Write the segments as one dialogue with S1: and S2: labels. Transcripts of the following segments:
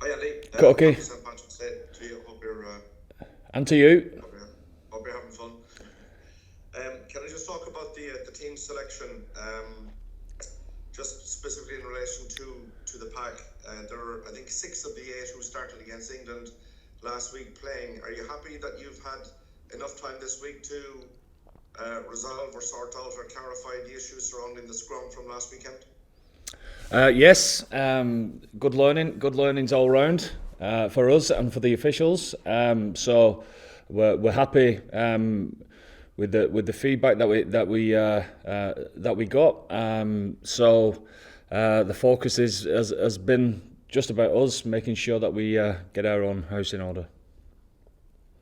S1: Hi Andy.
S2: Okay.
S1: Happy St. Patrick's Day to you.
S2: And to you.
S1: Hope you're having fun. Can I just talk about the team selection? Just specifically in relation to the pack. There are, I think, 6 of the 8 who started against England last week playing. Are you happy that you've had enough time this week to resolve or sort out or clarify the issues surrounding the scrum from last weekend?
S2: Yes, good learnings all round for us and for the officials. So we're happy with the feedback that we got. So the focus has been just about us making sure that we get our own house in order.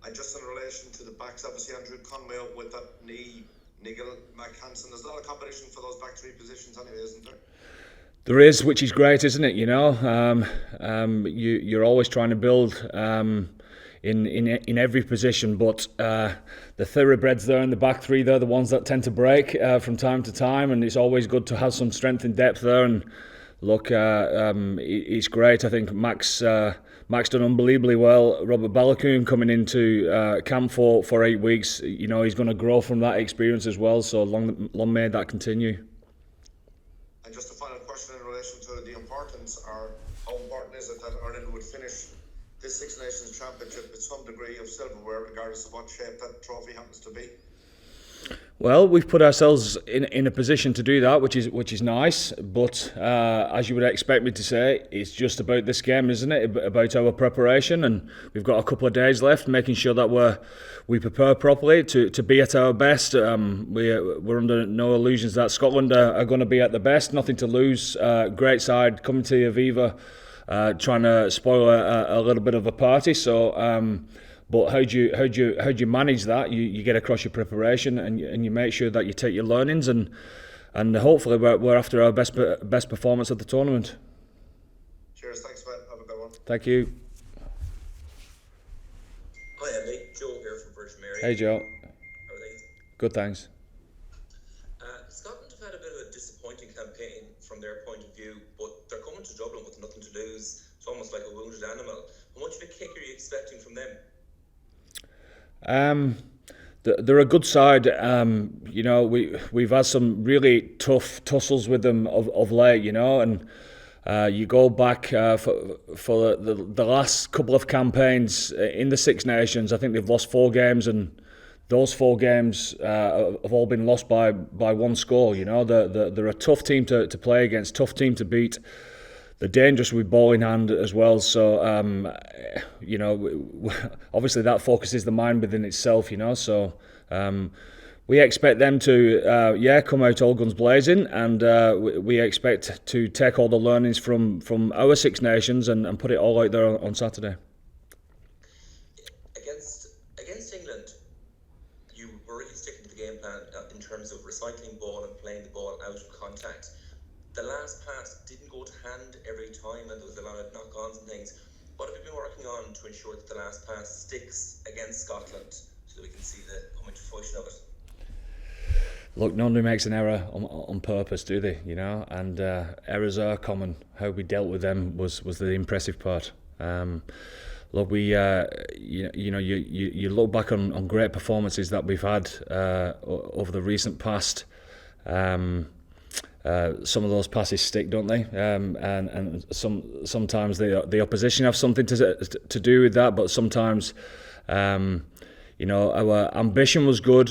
S1: And just in relation to the backs, obviously Andrew Conway up with that knee niggle, Mack Hansen. There's a lot of competition for those back 3 positions anyway, isn't there?
S2: There is, which is great, isn't it? You know, you're always trying to build in every position, but the thoroughbreds there in the back 3, they're the ones that tend to break from time to time, and it's always good to have some strength and depth there. And look, it's great. I think Mack's done unbelievably well. Robert Balakoon coming into camp for 8 weeks. You know, he's going to grow from that experience as well. So long may that continue.
S1: And just a final question in relation to the importance, or how important is it that Ireland would finish this Six Nations Championship with some degree of silverware, regardless of what shape that trophy happens to be?
S2: Well, we've put ourselves in a position to do that, which is nice. But as you would expect me to say, it's just about this game, isn't it? About our preparation, and we've got a couple of days left, making sure that we prepare properly to be at our best. We're under no illusions that Scotland are going to be at the best. Nothing to lose. Great side coming to Aviva, trying to spoil a little bit of a party. So. But how do you manage that? You get across your preparation and you make sure that you take your learnings and hopefully we're after our best performance at the tournament.
S1: Cheers, thanks mate. Have a good one.
S2: Thank you.
S3: Hi Andy, Joe here from Virgin Mary.
S2: Hey Joe.
S3: How are things?
S2: Good, thanks.
S3: Scotland have had a bit of a disappointing campaign from their point of view, but they're coming to Dublin with nothing to lose. It's almost like a wounded animal. How much of a kick are you expecting from them?
S2: They're a good side. You know, we've had some really tough tussles with them of late. You know, and you go back for the last couple of campaigns in the Six Nations. I think they've lost 4 games, and those 4 games have all been lost by 1 score. You know, they're a tough team to play against, tough team to beat. They're dangerous with ball in hand as well. So, you know, obviously that focuses the mind within itself, you know. So we expect them to, come out all guns blazing, and we expect to take all the learnings from our Six Nations and put it all out there on Saturday.
S3: Against England, you were really sticking to the game plan in terms of recycling ball and playing the ball out of contact. The last pass didn't go to hand every time, and there was a lot of knock-ons and things. What have you been working on to ensure that the last pass sticks against Scotland so that we can see the coming to fruition of it?
S2: Look, nobody makes an error on purpose, do they? You know, and errors are common. How we dealt with them was the impressive part. Look, we you look back on great performances that we've had over the recent past. Some of those passes stick, don't they? And sometimes the opposition have something to do with that, but sometimes, you know, our ambition was good.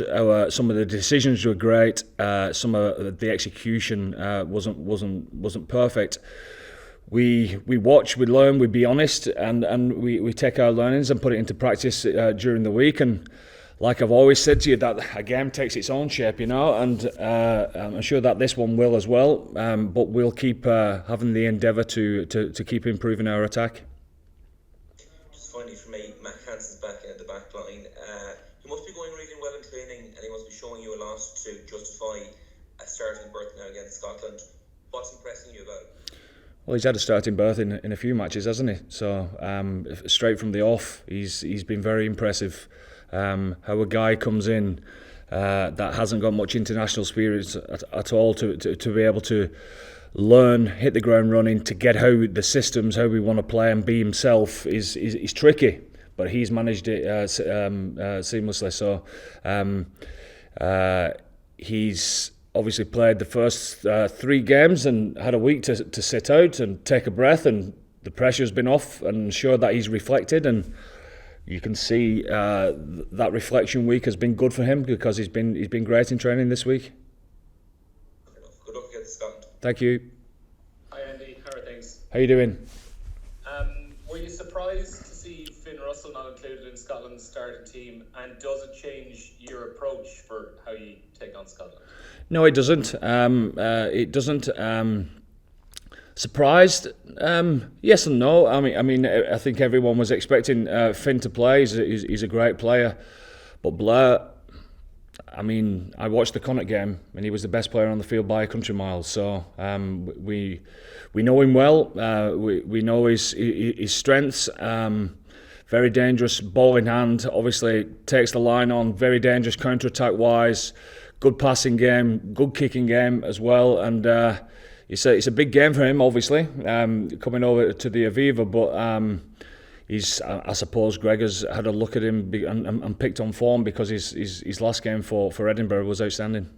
S2: Some of the decisions were great. Some of the execution wasn't perfect. We watch, we learn, we be honest, and we take our learnings and put it into practice during the week. And like I've always said to you, that a game takes its own shape, you know, and I'm sure that this one will as well. But we'll keep having the endeavour to keep improving our attack.
S3: Just finally for me, Mack Hansen's back in the backline. He must be going really well in training, and he must be showing you a lot to justify a starting berth now against Scotland. What's impressing you about it?
S2: Well, he's had a starting berth in a few matches, hasn't he? So straight from the off, he's been very impressive. How a guy comes in that hasn't got much international experience at all to be able to learn, hit the ground running to get how the systems, how we want to play and be himself is tricky. But he's managed it seamlessly. So he's obviously played the first 3 games and had a week to sit out and take a breath, and the pressure's been off and ensured that he's reflected, and you can see that reflection week has been good for him because he's been great in training this week.
S3: Good luck against Scotland.
S2: Thank you.
S4: Hi Andy, how are things?
S2: How you doing?
S4: Were you surprised to see Finn Russell not included in Scotland's starting team, and does it change your approach for how you take on Scotland?
S2: No, it doesn't. It doesn't. Surprised? Yes and no. I mean, I think everyone was expecting Finn to play. He's a great player, but Blair. I mean, I watched the Connacht game, and he was the best player on the field by a country mile. So we know him well. We know his strengths. Very dangerous ball in hand. Obviously, takes the line on. Very dangerous counter-attack wise. Good passing game. Good kicking game as well. And it's a big game for him, obviously, coming over to the Aviva. But I suppose Greg has had a look at him and picked on form because his last game for Edinburgh was outstanding.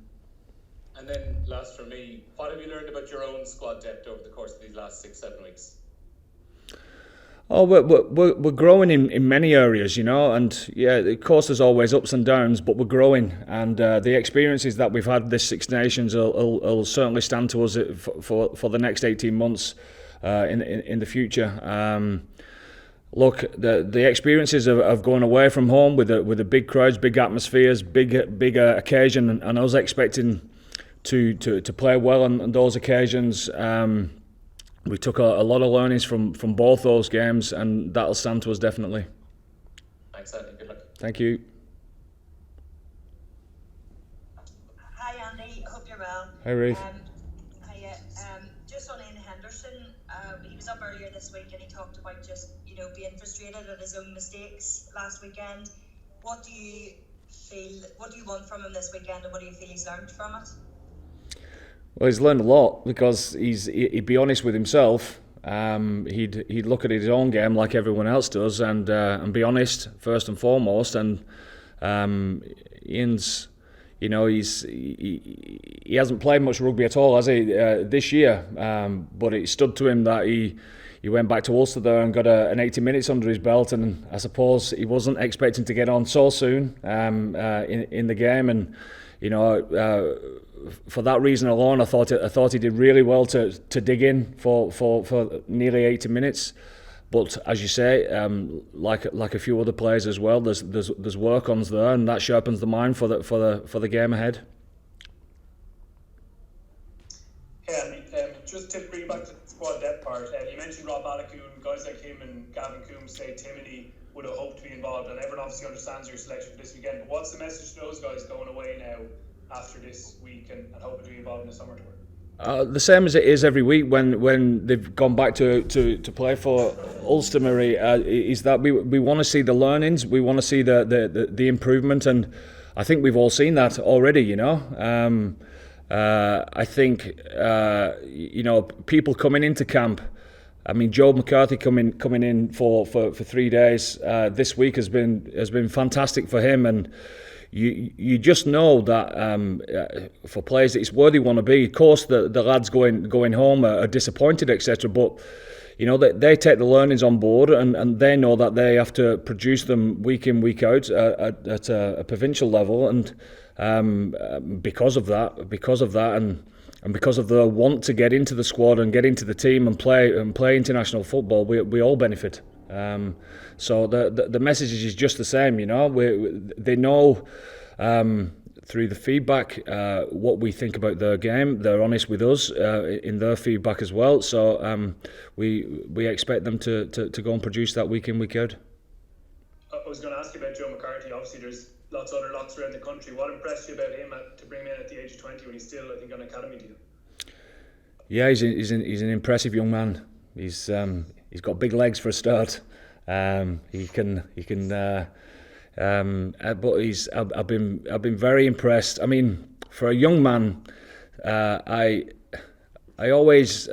S4: And then last for me, what have you learned about your own squad depth over the course of these last 6-7 weeks?
S2: Oh, we're growing in many areas, you know, and yeah, of course there's always ups and downs, but we're growing, and the experiences that we've had this Six Nations will certainly stand to us for the next 18 months in the future. Look, the experiences of going away from home with the big crowds, big atmospheres, big occasion, and I was expecting to play well on those occasions. We took a lot of learnings from both those games, and that'll stand to us definitely.
S4: Thanks, Andy. Good luck.
S2: Thank you.
S5: Hi Andy, hope you're well.
S2: Hi Rafe.
S5: Hiya. Just on Ian Henderson, he was up earlier this week and he talked about just being frustrated at his own mistakes last weekend. What do you want from him this weekend, and what do you feel he's learned from it?
S2: Well, he's learned a lot because he'd be honest with himself. He'd look at his own game like everyone else does, and be honest first and foremost. And Ian's, he hasn't played much rugby at all, has he, this year? But it stood to him that he went back to Ulster there and got an 80 minutes under his belt, and I suppose he wasn't expecting to get on so soon in the game, and for that reason alone, I thought he did really well to dig in for nearly 80 minutes. But as you say, like a few other players as well, there's work-ons there, and that sharpens the mind for the game ahead.
S6: Yeah, just to bring back to the squad depth part, you mentioned Rob Malacoon, guys like him and Gavin Coombs say Timony would have hoped to be involved, and everyone obviously understands your selection for this weekend. But what's the message to those guys going away now after this week and hoping to be involved in the summer tour?
S2: The same as it is every week when they've gone back to play for Ulster, Murray, is that we want to see the learnings, we want to see the improvement, and I think we've all seen that already, I think people coming into camp. I mean, Joe McCarthy coming in for 3 days this week has been fantastic for him, and you just know that for players that it's where they want to be. Of course, the lads going home are disappointed, etc. But they take the learnings on board, and they know that they have to produce them week in, week out at a provincial level, and because of that, and because of the want to get into the squad and get into the team and play international football, we all benefit. So the message is just the same, they know through the feedback what we think about their game. They're honest with us in their feedback as well. So we expect them to go and produce that week in, week out.
S6: I was going to ask you about Joe McCarthy. Obviously, there's lots of other locks around the country. What impressed you about him to bring him in at the age of 20 when he's still, I think, on academy deal?
S2: Yeah, he's an impressive young man. He's got big legs for a start. He can. But I've been very impressed. I mean, for a young man, I I always,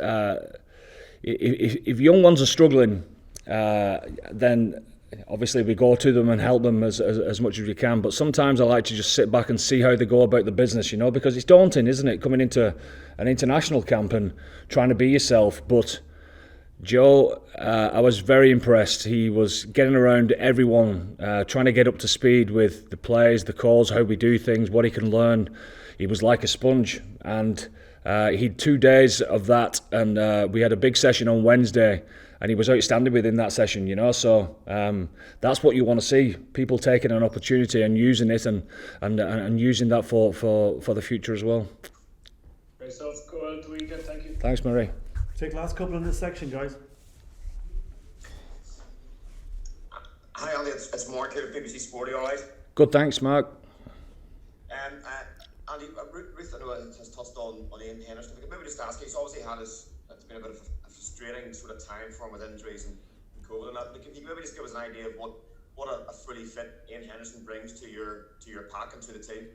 S2: if young ones are struggling, then obviously we go to them and help them as much as we can. But sometimes I like to just sit back and see how they go about the business, because it's daunting, isn't it, coming into an international camp and trying to be yourself. But Joe, I was very impressed. He was getting around everyone, trying to get up to speed with the plays, the calls, how we do things, what he can learn. He was like a sponge, and he had 2 days of that, and we had a big session on Wednesday, and he was outstanding within that session, So that's what you want to see, people taking an opportunity and using it, and using that for the future as well.
S6: Great stuff. Go out the weekend. Thank you.
S2: Thanks, Murray.
S7: Take last couple in this section, guys.
S8: Hi, Andy. It's Mark here at BBC Sport. Are you all right?
S2: Good, thanks, Mark.
S8: Andy, Ruth, I know has touched on Ian Henderson. Maybe just ask you. He's obviously it's been a bit of a frustrating sort of time for him with injuries and COVID and that. But can you maybe just give us an idea of what a fully fit Ian Henderson brings to your pack and to the team?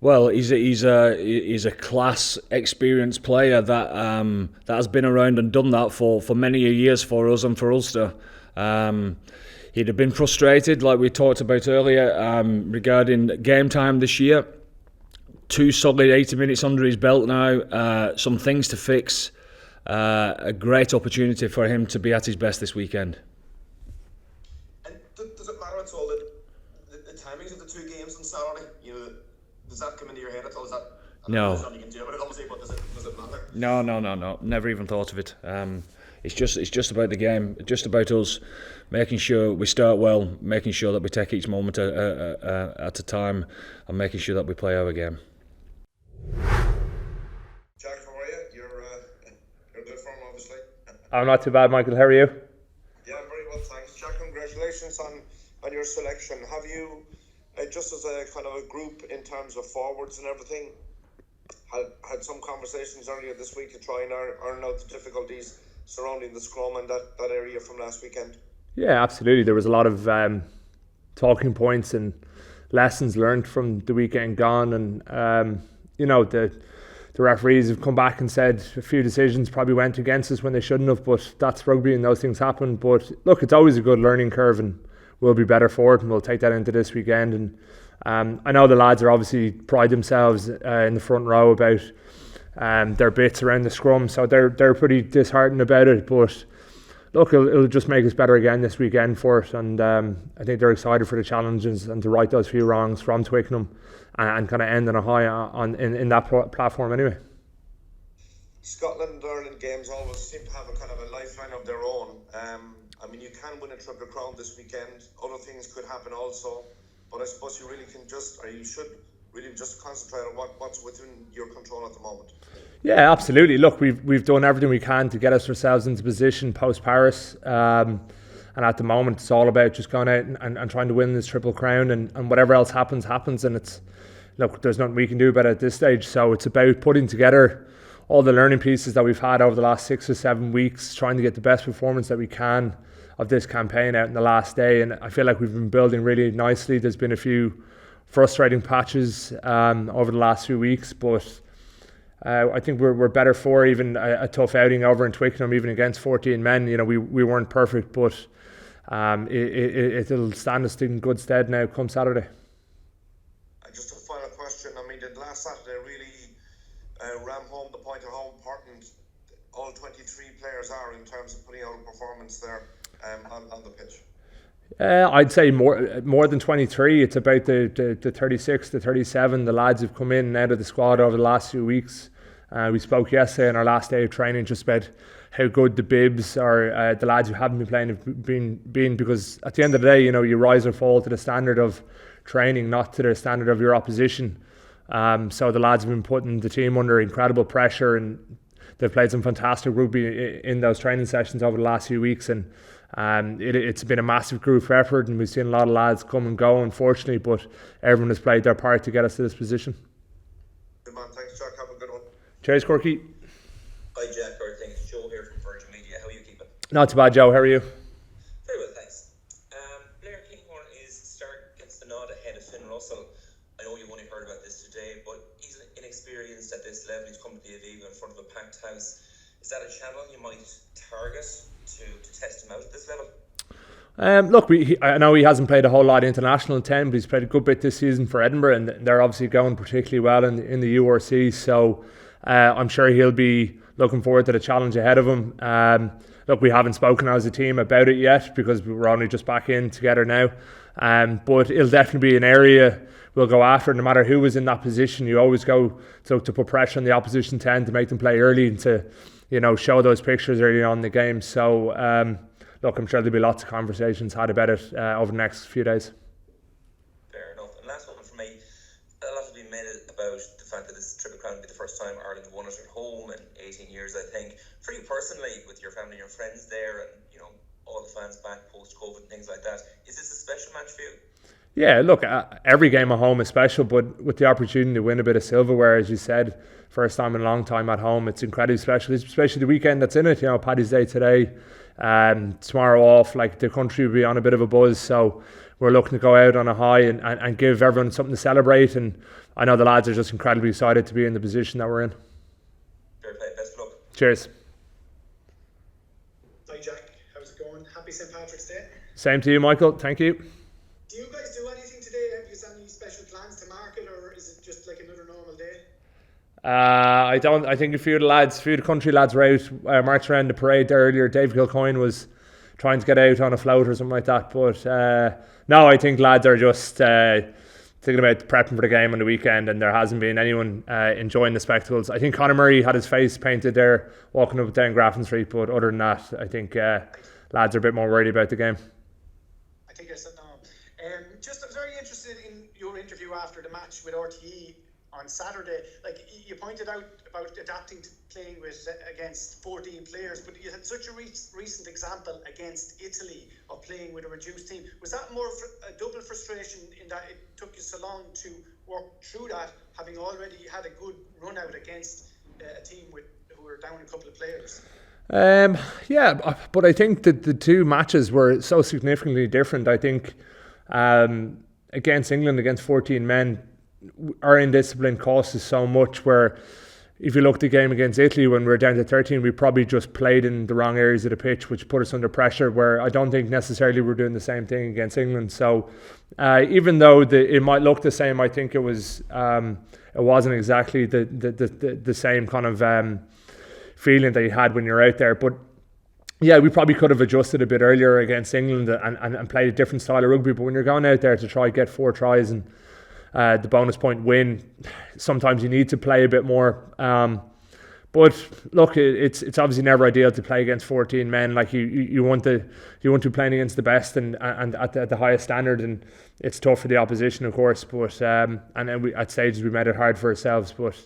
S2: Well, he's a class, experienced player that has been around and done that for many years for us and for Ulster. He'd have been frustrated, like we talked about earlier, regarding game time this year. 2 solid 80 minutes under his belt now, some things to fix. A great opportunity for him to be at his best this weekend.
S8: And does it matter at all the timings of the 2 games on Saturday? Does that come into your head at all?
S2: No.
S8: There's nothing you can do about it, obviously, but does it matter?
S2: No. Never even thought of it. It's just about the game, just about us making sure we start well, making sure that we take each moment at a time, and making sure that we play our game.
S1: Jack, how are you? You're in good form, obviously.
S9: I'm not too bad, Michael. How are you?
S1: Yeah, I'm very well, thanks. Jack, congratulations on your selection. Have you, just as a kind of a group in terms of forwards and everything, had some conversations earlier this week to try and iron out the difficulties surrounding the scrum and that area from last weekend?
S9: Yeah, absolutely. There was a lot of talking points and lessons learned from the weekend gone, and the referees have come back and said a few decisions probably went against us when they shouldn't have, but that's rugby and those things happen. But look, it's always a good learning curve, and we'll be better for it, and we'll take that into this weekend. And I know the lads are obviously pride themselves in the front row about their bits around the scrum, so they're pretty disheartened about it. But look, it'll just make us better again this weekend for it, and I think they're excited for the challenges and to right those few wrongs from Twickenham and kind of end on a high in that platform anyway.
S1: Scotland-Ireland games always seem to have a kind of a lifeline of their own. You can win a Triple Crown this weekend. Other things could happen also, but I suppose you really can you should really just concentrate on what's within your control at the moment.
S9: Yeah, absolutely. Look, we've done everything we can to get ourselves into position post Paris, and at the moment it's all about just going out and trying to win this Triple Crown, and whatever else happens, and there's nothing we can do about it at this stage. So it's about putting together all the learning pieces that we've had over the last 6 or 7 weeks, trying to get the best performance that we can of this campaign out in the last day. And I feel like we've been building really nicely. There's been a few frustrating patches over the last few weeks, but I think we're better for even a tough outing over in Twickenham, even against 14 men. We weren't perfect, but it'll stand us in good stead now come Saturday.
S1: Just a final question. Did last Saturday really ram home the point of how important all 23 players are in terms of putting out a performance there on the pitch?
S9: I'd say more than 23. It's about the 36, the 37. The lads have come in and out of the squad over the last few weeks. We spoke yesterday on our last day of training just about how good the bibs or the lads who haven't been playing have been, because at the end of the day, you rise or fall to the standard of training, not to the standard of your opposition. So the lads have been putting the team under incredible pressure, and they've played some fantastic rugby in those training sessions over the last few weeks, and it's been a massive group effort, and we've seen a lot of lads come and go, unfortunately, but everyone has played their part to get us to this position.
S1: Good man, thanks Jack, have a good one.
S9: Cheers, Corky.
S3: Hi Jack, how are things? Joe here from Virgin Media. How are you keeping?
S9: Not too bad, Joe. How are you?
S3: Very well, thanks. Blair Kinghorn gets the nod ahead of Finn Russell. I know you've only heard about this today, but he's inexperienced at this level. He's come to the Aviva in front of a House. Is that a channel you might target to test him out at this level?
S9: Look, I know he hasn't played a whole lot international in 10, but he's played a good bit this season for Edinburgh, and they're obviously going particularly well in the URC. So I'm sure he'll be looking forward to the challenge ahead of him. Look, we haven't spoken as a team about it yet because we're only just back in together now. But it'll definitely be an area we'll go after. No matter who was in that position, you always go to put pressure on the opposition 10 to make them play early and to, show those pictures early on in the game. So, look, I'm sure there'll be lots of conversations had about it over the next few days.
S3: Fair enough. And last one from me. A lot has been made about the fact that this Triple Crown will be the first time Ireland won it at home in 18 years, I think. For you personally, with your family and your friends there, and all the fans back post-COVID and things like that, is this a special match for you?
S9: Yeah, look, every game at home is special, but with the opportunity to win a bit of silverware, as you said, first time in a long time at home, it's incredibly special, especially the weekend that's in it. Paddy's Day today, tomorrow off, like the country will be on a bit of a buzz, so we're looking to go out on a high and give everyone something to celebrate, and I know the lads are just incredibly excited to be in the position that we're in.
S3: Fair play, best of luck.
S9: Cheers.
S10: Hi Jack, how's it going? Happy St. Patrick's Day.
S9: Same to you, Michael, thank you.
S10: Do you guys do anything today? Have you any special plans to mark it, or is it just like another normal day?
S9: I think a few of the country lads were out, marched around the parade there earlier. Dave Kilcoyne was trying to get out on a float or something like that. But no, I think lads are just thinking about prepping for the game on the weekend, and there hasn't been anyone enjoying the spectacles. I think Conor Murray had his face painted there walking up and down Grafton Street, but other than that, I think lads are a bit more worried about the game.
S10: I think I said no. Just I was very interested in your interview after the match with RTE on Saturday. Like you pointed out about adapting to playing against 14 players, but you had such a recent example against Italy of playing with a reduced team. Was that more a double frustration in that it took you so long to work through that, having already had a good run out against a team who were down a couple of players?
S9: Yeah, but I think that the two matches were so significantly different. I think against England, against 14 men, our indiscipline cost us so much, where if you look at the game against Italy when we were down to 13, we probably just played in the wrong areas of the pitch, which put us under pressure, where I don't think necessarily we're doing the same thing against England. So even though it might look the same, I think it wasn't exactly the same kind of feeling that you had when you're out there. But yeah, we probably could have adjusted a bit earlier against England and played a different style of rugby. But when you're going out there to try get 4 tries and the bonus point win, sometimes you need to play a bit more. But look, it's obviously never ideal to play against 14 men. Like you want to be playing against the best and at the highest standard, and it's tough for the opposition, of course. But and then at stages we made it hard for ourselves. But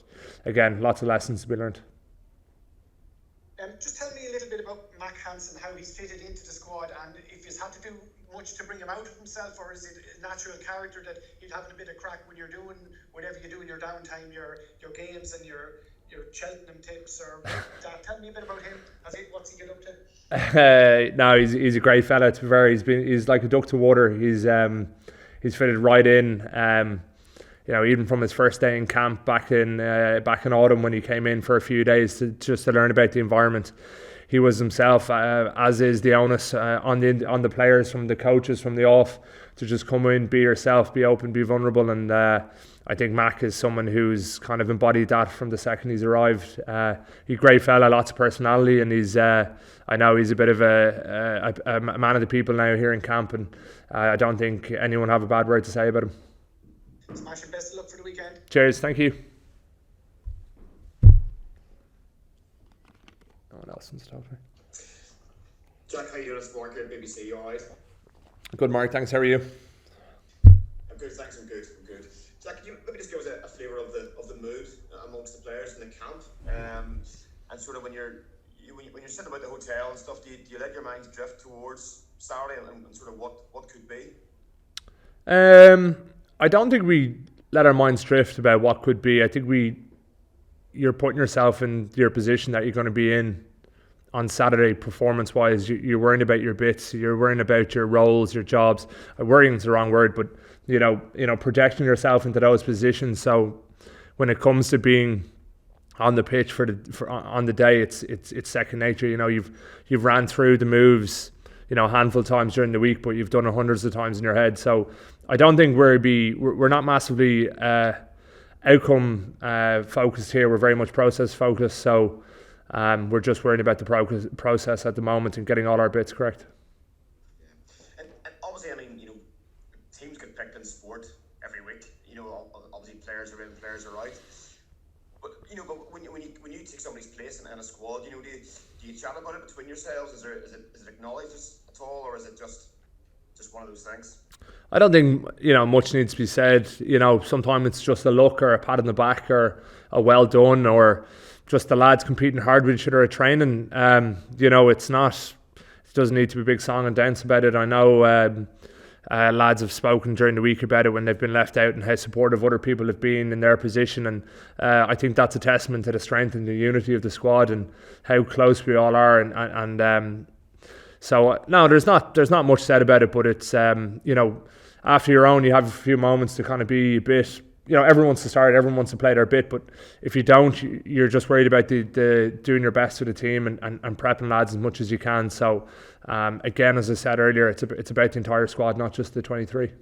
S9: again, lots of lessons to be learned.
S10: Just tell me a little bit about Mack Hansen, how he's fitted into the squad, and if he's had to do much to bring him out of himself, or is it a natural character that he's having a bit of crack when you're doing whatever you do in your downtime, your games and your Cheltenham tips or that? Tell me a bit about him. What's he get up to?
S9: No, he's a great fella. He's like a duck to water. He's fitted right in. Even from his first day in camp back in autumn when he came in for a few days to learn about the environment, he was himself, as is the onus on the players, from the coaches, from the off, to just come in, be yourself, be open, be vulnerable. And I think Mack is someone who's kind of embodied that from the second he's arrived. He's a great fella, lots of personality, and I know he's a bit of a man of the people now here in camp, and I don't think anyone have a bad word to say about him.
S10: Smashing, best of luck for the weekend.
S9: Cheers, thank you. No one else wants to talk to me.
S8: Jack, how you doing? It's Mark here at BBC. You alright?
S9: Good, Mark. Thanks. How are you?
S8: I'm good. Thanks. I'm good. Jack, can you maybe just give us a flavour of the mood amongst the players in the camp, and sort of when you're sitting about the hotel and stuff, do you let your minds drift towards Saturday and sort of what could be?
S9: I don't think we let our minds drift about what could be. I think you're putting yourself in your position that you're going to be in on Saturday performance-wise. You're worrying about your bits. You're worrying about your roles, your jobs. Worrying is the wrong word, but projecting yourself into those positions. So when it comes to being on the pitch on the day, it's second nature. You know, you've ran through the moves, you know, a handful of times during the week, but you've done it hundreds of times in your head. So I don't think we're not massively outcome focused here. We're very much process focused. So we're just worrying about the process at the moment and getting all our bits correct.
S8: Yeah. And obviously, I mean, you know, teams get picked in sport every week. You know, obviously players are in, players are out. But you know, but when you take somebody's place in a squad, you know, do you chat about it between yourselves? Is it acknowledged at all, or is it just one of those things?
S9: I don't think, you know, much needs to be said. You know, sometimes it's just a look or a pat on the back or a well done, or just the lads competing hard with each other at training. You know, it doesn't need to be a big song and dance about it. I know lads have spoken during the week about it when they've been left out and how supportive other people have been in their position, and I think that's a testament to the strength and the unity of the squad and how close we all are, and so no, there's not much said about it, but it's you know, after your own, you have a few moments to kind of be a bit, you know, everyone wants to start, everyone wants to play their bit, but if you don't, you're just worried about the doing your best for the team and prepping lads as much as you can. So again, as I said earlier, it's about the entire squad, not just the 23.